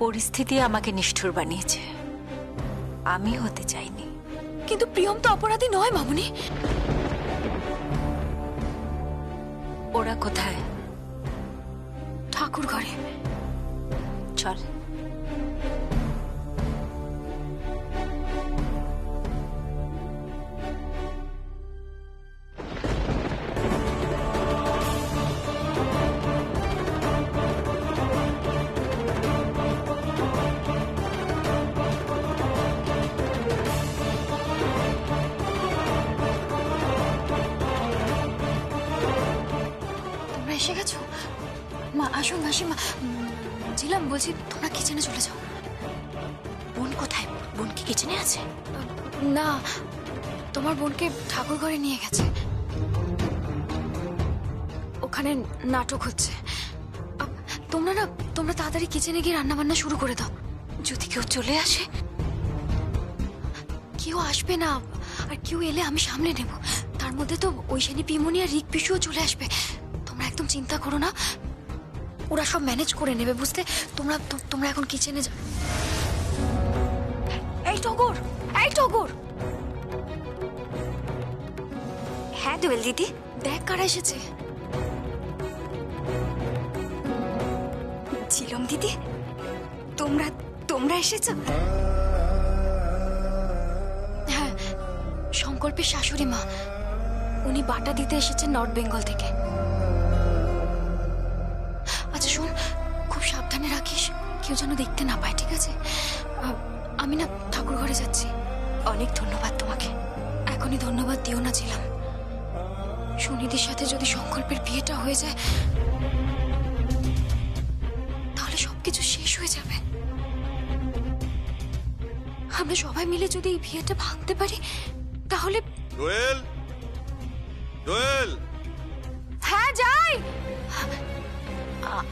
পরিস্থিতি আমাকে নিষ্ঠুর বানিয়েছে, আমি হতে চাইনি। কিন্তু প্রিয়ম তো অপরাধী নয় মামুনি। ওরা কোথায়? ঠাকুর ঘরে। চল। তোমরা এসে গেছো? মা আসুন মাসিমা। ছিলাম বলছি তোমরা কিচেনে চলে যাও। বোন কোথায়? বোন কি কিচেনে আছে? না, তোমার বোনকে ঠাকুর ঘরে নিয়ে গেছে, ওখানে নাটক হচ্ছে। তোমরা তাড়াতাড়ি কিচেনে গিয়ে রান্না বান্না শুরু করে দাও। যদি কেউ চলে আসে? কেউ আসবে না, আর কেউ এলে আমি সামলে নেব। তার মধ্যে তো ঐশানী, পিমনি আর রিক পিসুও চলে আসবে। তোমরা একদম চিন্তা করো না, ওরা সব ম্যানেজ করে নেবে, বুঝতে? তোমরা এখন কিচেনে যাও। এই টগর, এই টগর। হ্যাঁ দোয়েল দিদি। দেখ কারা এসেছে। ঝিলম দিদি, তোমরা এসেছো? হ্যাঁ, সংকল্পের শাশুড়ি মা, উনি বাটা দিতে এসেছেন নর্থ বেঙ্গল থেকে। আচ্ছা শোন, খুব সাবধানে রাখিস, কেউ যেন দেখতে না পায়, ঠিক আছে? আমি না ঠাকুর ঘরে যাচ্ছি। অনেক ধন্যবাদ তোমাকে। এখনই ধন্যবাদ দিও না ছিলাম। সুনিধির সাথে যদি সংকল্পের বিয়েটা হয়ে যায়, তাহলে সবকিছু শেষ হয়ে যাবে। আমরা সবাই মিলে যদি এই বিয়েটা ভাঙতে পারি, তাহলে। দোয়েল, দোয়েল। হ্যাঁ যাই।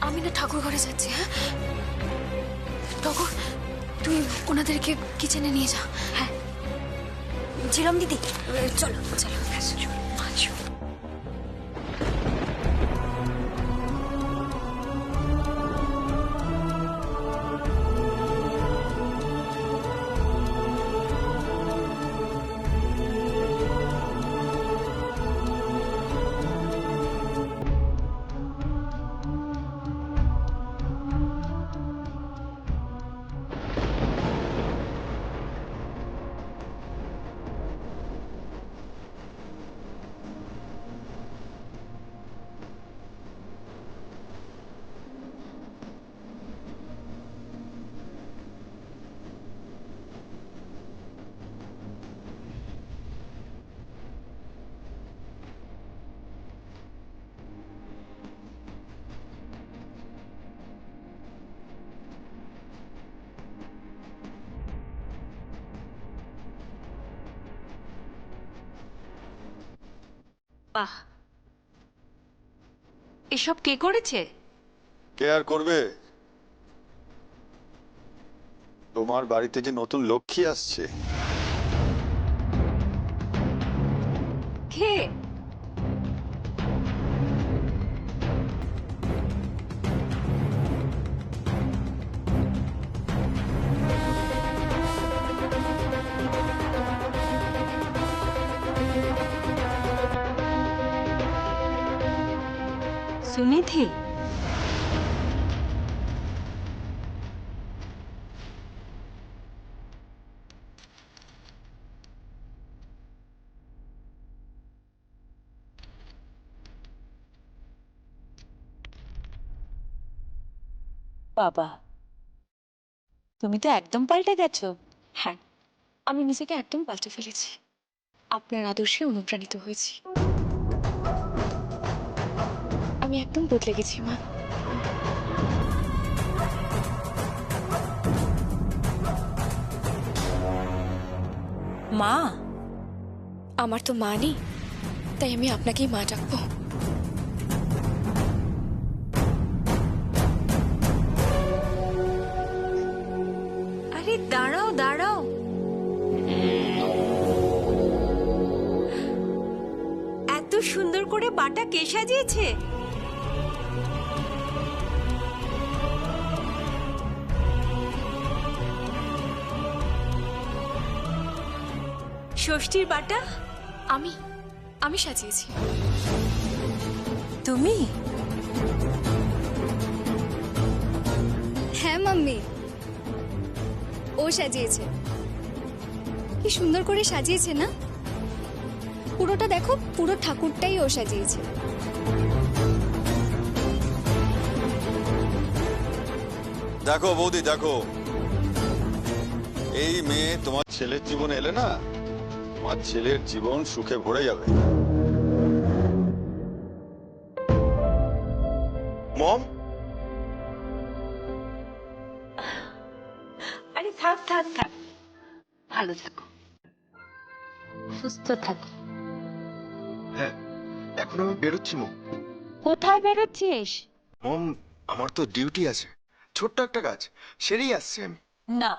আমি না ঠাকুর ঘরে যাচ্ছি। হ্যাঁ টগর, তুই ওনাদেরকে কিচেনে নিয়ে যা। হ্যাঁ ঝিলম দিদি, চলো চলো আসো। বাহ, এসব কে করেছে? কে আর করবে? তোমার বাড়িতে যে নতুন লক্ষ্মী আসছে। কে? সুনিধি? বাবা, তুমি তো একদম পাল্টে গেছো। হ্যাঁ, আমি নিজেকে একদম পাল্টে ফেলেছি। আপনার আদর্শে অনুপ্রাণিত হয়েছি। আমি একদম বদলে গেছি মা। মা? আমার তো মা নেই, তাই আমি আপনাকেই মা ডাকবো। আরে দাঁড়াও দাঁড়াও, এত সুন্দর করে বাটা কে সাজিয়েছে? ষষ্ঠীর বাটা আমি আমি সাজিয়েছি। তুমি? হ্যাঁ মাম্মি, ও সাজিয়েছে। কি সুন্দর করে সাজিয়েছে না? পুরোটা দেখো, পুরো ঠাকুরটাই ও সাজিয়েছে। দেখো বৌদি, দেখো, এই মেয়ে তোমার ছেলের জীবনে এলে না, তোমার ছেলের জীবন সুখে ভরে যাবে। মম, আরে থাক থাক থাক, ভালো থাকো, সুস্থ থাকো। হ্যাঁ, এখন আমি বেরোচ্ছি মম। কোথায় বেরোচ্ছিস? মম, আমার তো ডিউটি আছে, ছোট্ট একটা কাজ, সেরেই আসছি আমি। না,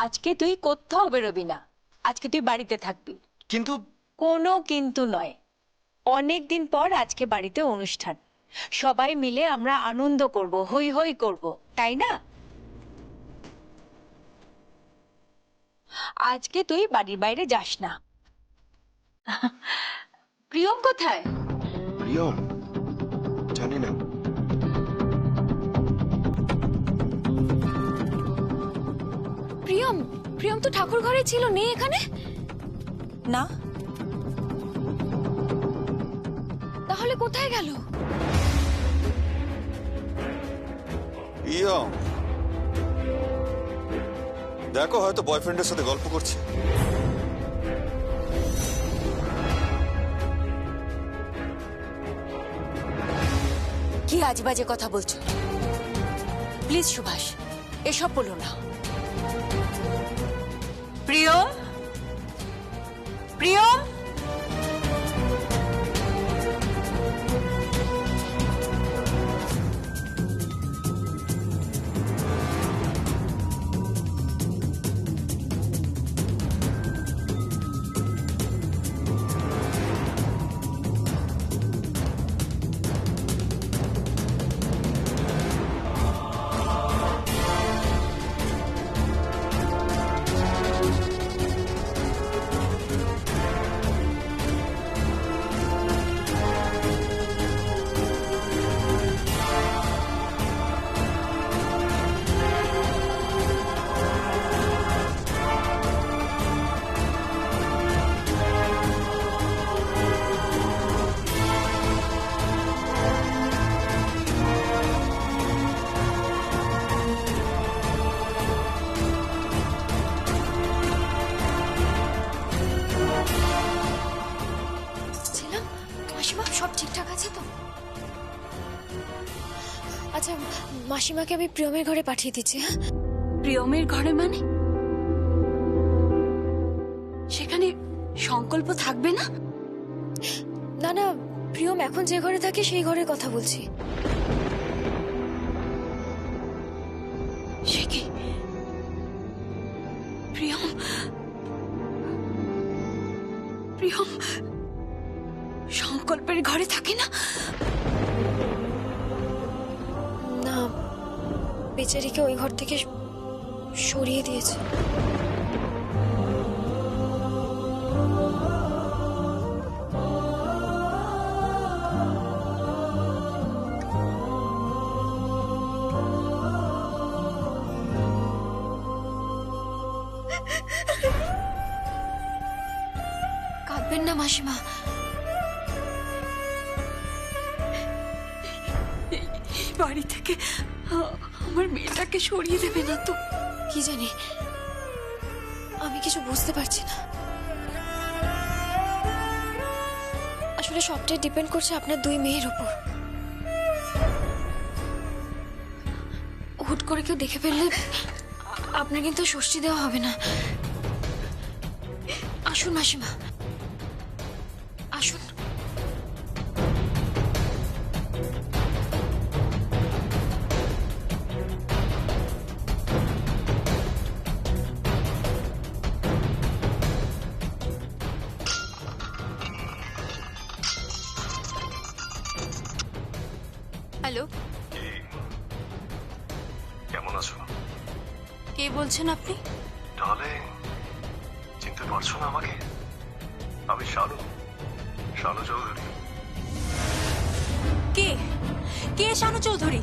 আজকে তুই কোথাও বেরোবি না, আজকে তুই বাড়িতে থাকবি। কিন্তু কোনো কিন্তু নয়, অনেক দিন পর আজকে বাড়িতে অনুষ্ঠান, সবাই মিলে আমরা আনন্দ করব, হই হই করব, তাই না? আজকে তুই বাড়ির বাইরে যাস না। প্রিয়ম কোথায়? প্রিয়ম, জানি না। প্রিয়ম প্রিয়ম তো ঠাকুর ঘরে ছিল, নেই এখানে? না, তাহলে কোথায় গেল? ইয়ং, দেখো হয়তো বয়ফ্রেন্ডের সাথে গল্প করছে। কি আজেবাজে কথা বলছো? প্লিজ সুভাষ, এসব বলো না। প্রিয়ম, প্রিয়ম, ছিলাম। মাসিমা, সব ঠিকঠাক আছে তো? আচ্ছা, মাসিমাকে আমি প্রিয়মের ঘরে পাঠিয়ে দিচ্ছি। হ্যাঁ, প্রিয়মের ঘরে মানে? সেখানে সংকল্প থাকবে না? না না, প্রিয়ম এখন যে ঘরে থাকে সেই ঘরের কথা বলছি। সে কি? প্রিয়ম, প্রিয়ম সংকল্পের ঘরে থাকে না? না, বেচারিকে ওই ঘর থেকে সরিয়ে দিয়েছে। কাঁদবেন না মাসিমা। এই বাড়ি থেকে আমার মেয়েটাকে সরিয়ে দেবে না তো? কি জানি, আমি কিছু বুঝতে পারছি না। আসলে সবটাই ডিপেন্ড করছে আপনার দুই মেয়ের উপর। হুট করে কেউ দেখে ফেললে আপনার কিন্তু ষষ্ঠী দেওয়া হবে না। আসুন মাসিমা, আসুন। হ্যালো, কেমন আছো? কে বলছেন আপনি? তাহলে চিনতে পারছো না আমাকে? আমি শালু, শালু চৌধুরী। কে কে শানু চৌধুরী?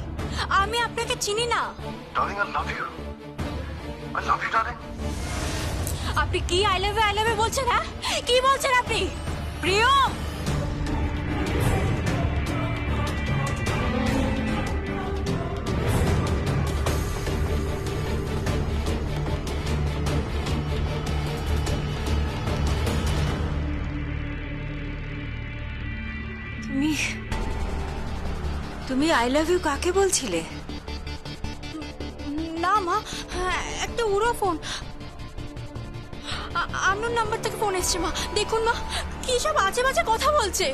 আমি আপনাকে চিনি না। Darling, I love you. I love you darling. আপনি কি আই লাভ ইউ বলছেন? হ্যাঁ, কি বলছেন আপনি? প্রিয়ম, তুমি তুমি আই লাভ ইউ কাকে বলছিলে? না মা, একটা উড়ো ফোন, আননোন নাম্বার থেকে ফোন এসছে মা। দেখুন মা, কি সব আজে বাজে কথা বলছে।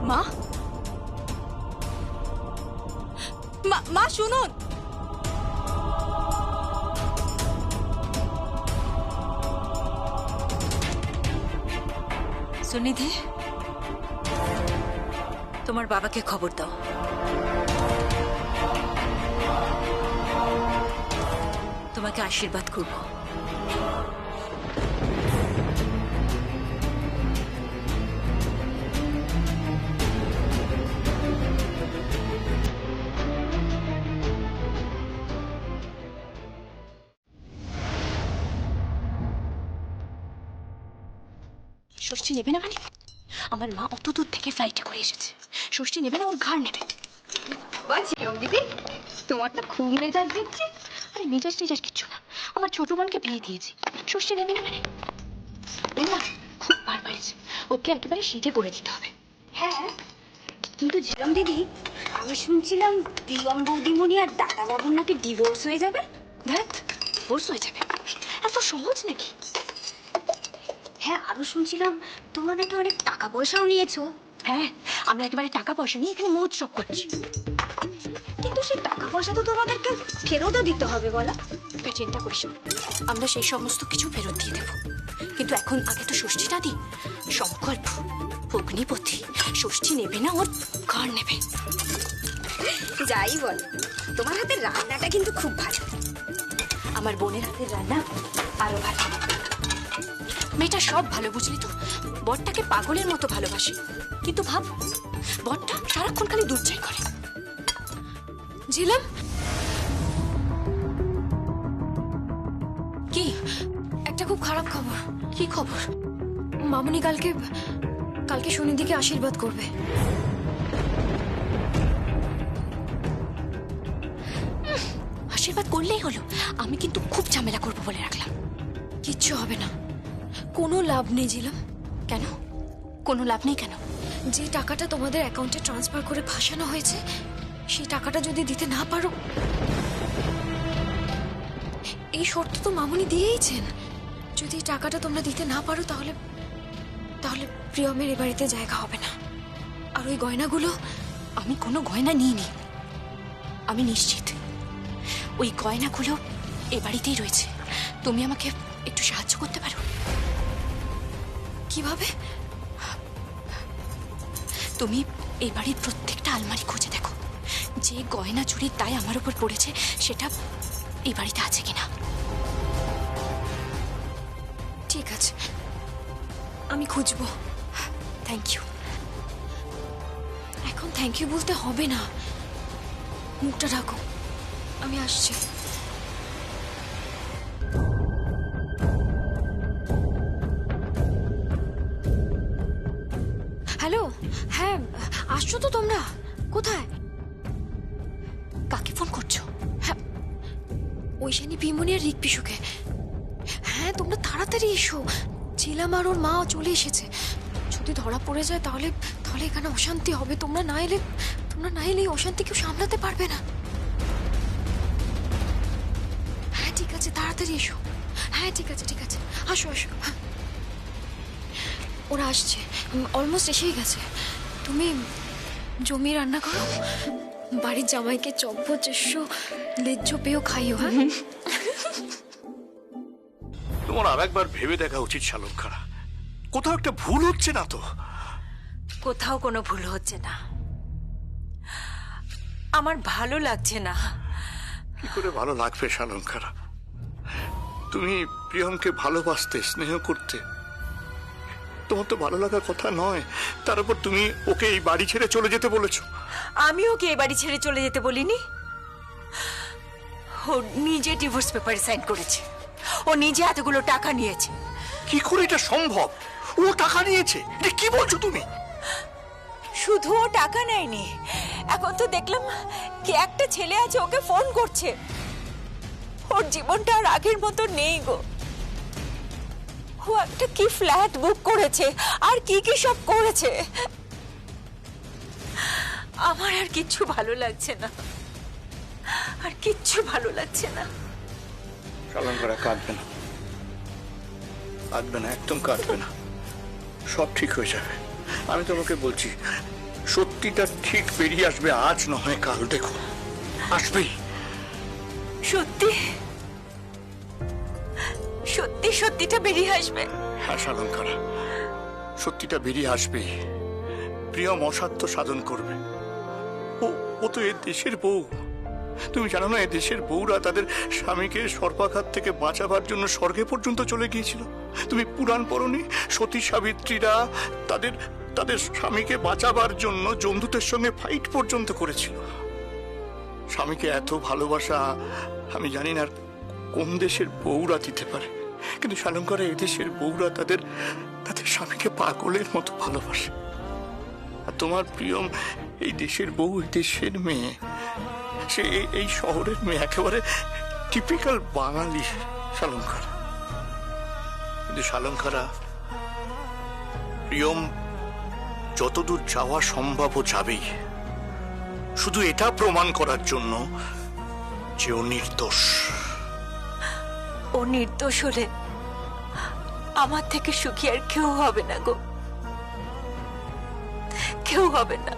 মা, মা শুনুন। সুনিধি, তোমার বাবাকে খবর দাও। তোমাকে আশীর্বাদ করব। ষষ্ঠী নেবে না মানে? আমার মা অত দূর থেকে ফ্লাইটে করে এসেছে, ষষ্ঠী নেবে না, ওর ঘাড় নেবে। বলছি দিদি, তোমার তো খুব মেজাজ দিচ্ছে। আরে মেজাজ টেজাজ কিচ্ছু না, আমার ছোট বোনকে বিয়ে দিয়েছি, ষষ্ঠী নেবে না মানে? না, খুব বার বাড়িছে, ওকে একেবারে সিটে করে দিতে হবে। হ্যাঁ, কিন্তু ঝিলম দিদি, আমি শুনছিলাম দিগম বৌদিমণি আর দাদা বাবুর নাকি ডিভোর্স হয়ে যাবে। দেখ, ডিভোর্স হয়ে যাবে, এত সহজ নাকি? হ্যাঁ, আরো শুনছিলাম তোমার নাকি অনেক টাকা পয়সাও নিয়েছো। হ্যাঁ, আমরা একেবারে টাকা পয়সা নিয়ে এখানে মহোৎসব করছি। কিন্তু সেই টাকা পয়সা তো তোমাদেরকে ফেরতও দিতে হবে বলা। তুই চিন্তা করিস না, আমরা সেই সমস্ত কিছু ফেরত দিয়ে দেবো, কিন্তু এখন আগে তো ষষ্ঠীটা দিই। সংকল্প, অগ্নিপথি, ষষ্ঠী নেবে না, ওর ঘর নেবে। যাই বল, তোমার হাতের রান্নাটা কিন্তু খুব ভালো। আমার বোনের হাতের রান্না আরো ভালো। মেয়েটা সব ভালো, বুঝলি তো? বরটাকে পাগলের মতো ভালোবাসে, কিন্তু ভাব, বরটা সারাক্ষণ খালি দুধ চাই করে। ঝিলাম, কি একটা খুব খারাপ খবর। কি খবর? মামুনি কালকে সুনিধিকে আশীর্বাদ করবে। আশীর্বাদ করলেই হলো, আমি কিন্তু খুব ঝামেলা করবো বলে রাখলাম। কিচ্ছু হবে না, কোনো লাভ নেই ঝিলাম। কেন কোনো লাভ নেই? কেন? যে টাকাটা তোমাদের অ্যাকাউন্টে ট্রান্সফার করে ভাসানো হয়েছে, সেই টাকাটা যদি দিতে না পারো, এই শর্ত তো মামুনি দিয়েইছেন, যদি এই টাকাটা তোমরা দিতে না পারো তাহলে প্রিয়মের এ বাড়িতে জায়গা হবে না। আর ওই গয়নাগুলো, আমি কোনো গয়না নিইনি, আমি নিশ্চিত ওই গয়নাগুলো এ বাড়িতেই রয়েছে। তুমি আমাকে একটু সাহায্য করতে পারো? কিভাবে? তুমি এই বাড়ির প্রত্যেকটা আলমারি খুঁজে দেখো, যে গয়না চুরির দায় আমার উপর পড়েছে সেটা এই বাড়িতে আছে কিনা। ঠিক আছে, আমি খুঁজবো। Thank you. এখন থ্যাংক ইউ বলতে হবে না, মুখটা রাখো, আমি আসছি। হ্যালো, হ্যাঁ আসছো তো তোমরা? কোথায়? কাকে ফোন করছো? হ্যাঁ, ঐশানী, পিমনি আর রিক পিসুকে। হ্যাঁ, তোমরা তাড়াতাড়ি এসো, ঝিলাম আর ওর মা চলে এসেছে। যদি ধরা পড়ে যায় তাহলে এখানে অশান্তি হবে। তোমরা না এলে এই অশান্তি কেউ সামলাতে পারবে না। হ্যাঁ ঠিক আছে, তাড়াতাড়ি এসো। হ্যাঁ ঠিক আছে, আসো। হ্যাঁ, ওরা আসছে, অলমোস্ট এসেই গেছে। তুমি জমি রান্না করো, বাড়ির জামাইকে চব্য চেষ্য লেজ্জ পেয়েও খাইও। হ্যাঁ, তোমার আর একবার ভেবে দেখা উচিত শালুখারা, কোথাও একটা ভুল হচ্ছে না তো? কোথাও কোনো ভুল হচ্ছে না। আমার ভালো লাগছে না। কি করে ভালো লাগবে শালঙ্কারা? তুমি প্রিয়মকে ভালোবাসতে, স্নেহ করতে, তোমার তো ভালো লাগার কথা নয়। তার উপর তুমি ওকে এই বাড়ি ছেড়ে চলে যেতে বলেছো। আমি ওকে এ বাড়ি ছেড়ে চলে যেতে বলিনি। ও নিজে ডিভোর্স পেপারে সাইন করেছে, ও নিজে এতগুলো টাকা নিয়েছে। কি করে এটা সম্ভব? ও টাকা নিয়েছে? এটা কি বলছো তুমি? শুধু ও টাকা নেয়নি, এখন তো দেখলাম কি একটা ছেলে আছে ওকে ফোন করছে। ওর জীবনটা আর আগের মতো নেই গো। ও একটা কি ফ্ল্যাট বুক করেছে, আর কি কি সব করেছে। আমার আর কিচ্ছু ভালো লাগছে না, আর কিচ্ছু ভালো লাগছে না। শালঙ্কারা কাঁদবে না, কাঁদবে না, একদম কাঁদবে না, সব ঠিক হয়ে যাবে। আমি তোমাকে বলছি, সত্যিটা ঠিক বেরিয়ে আসবে, আজ নয় কাল, দেখো আসবেই। সত্যি সত্যি সত্যিটা বেরিয়ে আসবে। হ্যাঁ শালঙ্কারা, সত্যিটা বেরিয়ে আসবেই। প্রিয়ম অসাধ্য সাধন করবে। ও ও তো এ দেশের বউ। তুমি জানো না, এ দেশের বউরা তাদের স্বামীকে সর্পাঘাত থেকে বাঁচাবার জন্য স্বর্গে পর্যন্ত চলে গিয়েছিল। তুমি পুরাণ পড়নি? সতী সাবিত্রীরা তাদের তাদের স্বামীকে বাঁচাবার জন্য জমদূতের সঙ্গে ফাইট পর্যন্ত করেছিল। স্বামীকে এত ভালোবাসা আমি জানি না আর কোন দেশের বউরা দিতে পারে, কিন্তু শালঙ্কারা এদেশের বউরা তাদের তাদের স্বামীকে পাগলের মতো ভালোবাসে। আর তোমার প্রিয়ম এই দেশের বউ, এই দেশের মেয়ে, সে এই শহরের মেয়ে, একেবারে টিপিক্যাল বাঙালি শালঙ্কারা। কিন্তু শালঙ্কারা, প্রিয়ম যতদূর যাওয়া সম্ভব ও যাবেই, শুধু এটা প্রমাণ করার জন্য যে ও নির্দোষ। ও নির্দোষ হলে আমার থেকে সুখী আর কেউ হবে না গো, কেউ হবে না।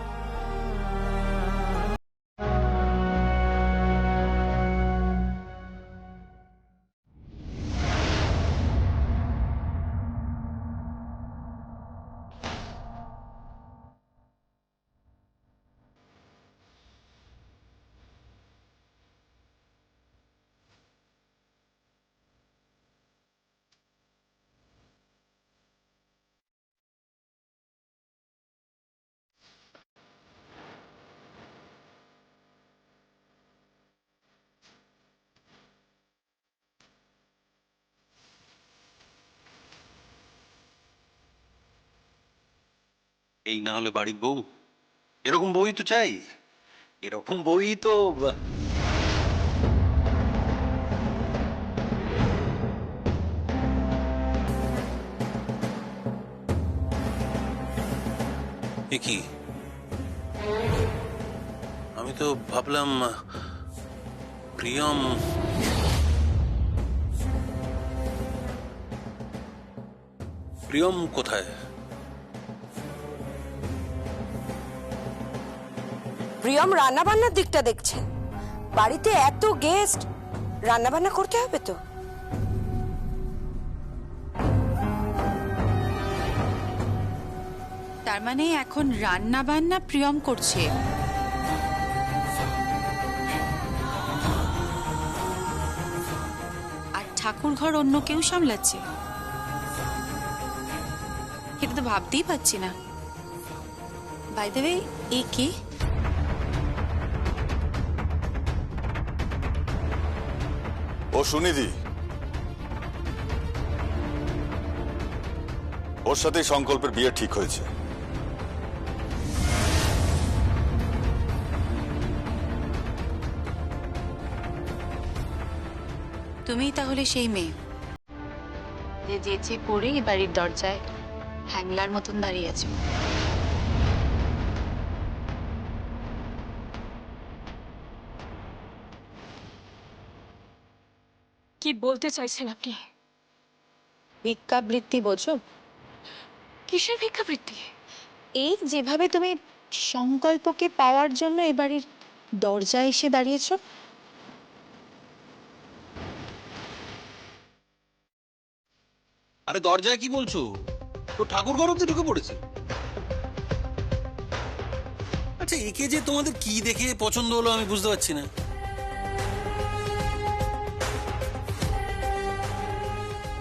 এই না হলে বাড়ির বউ? এরকম বউই তো চাই, এরকম বউই তো। এ কি, আমি তো ভাবলাম প্রিয়ম। প্রিয়ম কোথায়? প্রিয়ম রান্না বান্নার দিকটা দেখছে। বাড়িতে এত গেস্ট, রান্না বান্না করতে হবে তো। তার মানে এখন রান্না বান্না প্রিয়ম করছে। আর ঠাকুর ঘর অন্য কেউ সামলাচ্ছে? এটা তো ভাবতেই পারছি না। বাই দ্য ওয়ে, এ কে? ও সুনিধি, ওর সাথেই সংকল্পের বিয়ে ঠিক হয়েছে। তুমিই তাহলে সেই মেয়ে যে যেচে করে এ বাড়ির দরজায় হ্যাংলার মতন দাঁড়িয়ে আছো। কি বলতে চাইছেন আপনি? ভিক্ষাবৃত্তি বোঝো? কিসের ভিক্ষাবৃত্তি? এই যেভাবে তুমি সংকল্পকে পাওয়ার জন্য এ বাড়ির দরজায় এসে দাঁড়িয়েছো। আরে দরজায় কি বলছো? তো ঠাকুর ঘর অব্দি ঢুকে পড়েছে। আচ্ছা, আচ্ছা একে যে তোমাদের কি দেখে পছন্দ হলো আমি বুঝতে পারছি না।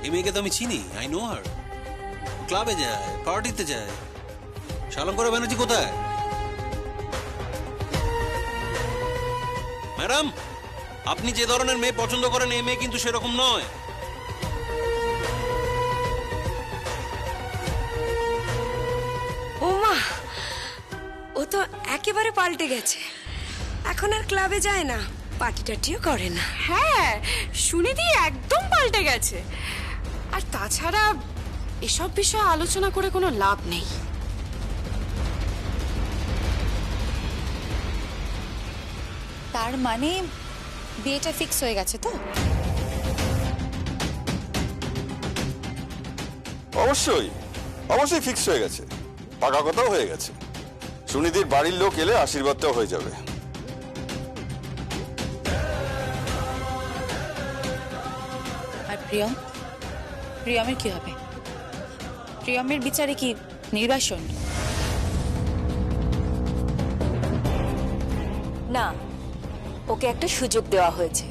এই মেয়েকে তো আমি চিনি, আই নো হার। ক্লাবে যায়, পার্টিতে যায়। শালঙ্করা ব্যানার্জি কোথায়? ম্যাডাম, আপনি যে ধরনের মেয়ে পছন্দ করেন এই মেয়ে কিন্তু সেরকম নয়। ও মা, ও তো একেবারে পাল্টে গেছে। এখন আর ক্লাবে যায় না, পার্টি টাটিও করে না। হ্যাঁ, সুনিধি একদম পাল্টে গেছে। আর তাছাড়া এসব বিষয়ে আলোচনা করে কোনো লাভ নেই। তার মানে বিয়েটা ফিক্স হয়ে গেছে তো? অবশ্যই অবশ্যই ফিক্স হয়ে গেছে, পাকা কথাও হয়ে গেছে। সুনিধির বাড়ির লোক এলে আশীর্বাদটাও হয়ে যাবে। আর প্রিয়মের কি হবে? প্রিয়মের বিচারে কি নির্বাসন? না, ওকে একটা সুযোগ দেওয়া হয়েছে।